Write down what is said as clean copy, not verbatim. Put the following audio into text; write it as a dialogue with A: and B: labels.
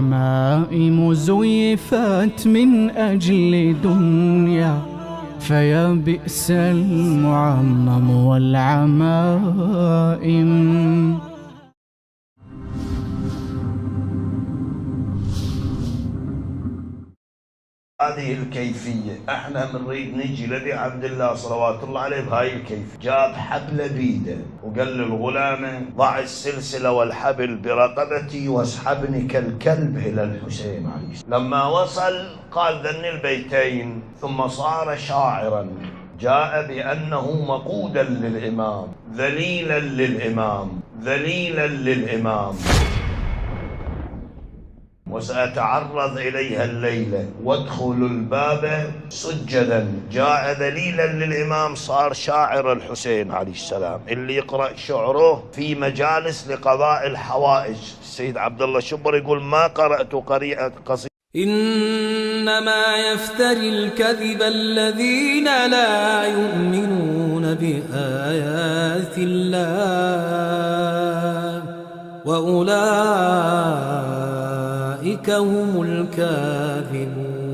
A: عمائم زيفت من أجل دنيا، فيا بئس المعمم والعمائم.
B: هذه الكيفية احنا بنريد نجي لدي عبد الله صلوات الله عليه بهاي الكيفية. جاب حبل بيده وقال للغلامة ضع السلسلة والحبل برقبتي واسحبني كالكلب إلى الحسين عليه السلام. لما وصل قال ذن البيتين ثم صار شاعرا، جاء بأنه مقودا للإمام، ذليلا للإمام، ذليلا للإمام، وسأتعرض إليها الليلة وادخل الباب سجدا. جاء ذليلا للإمام، صار شاعر الحسين عليه السلام، اللي يقرأ شعره في مجالس لقضاء الحوائج. السيد عبد الله الشبر يقول ما قرأت قصيدة.
C: إنما يفتري الكذب الذين لا يؤمنون بآيات الله، وأولئك هم الكاذبون.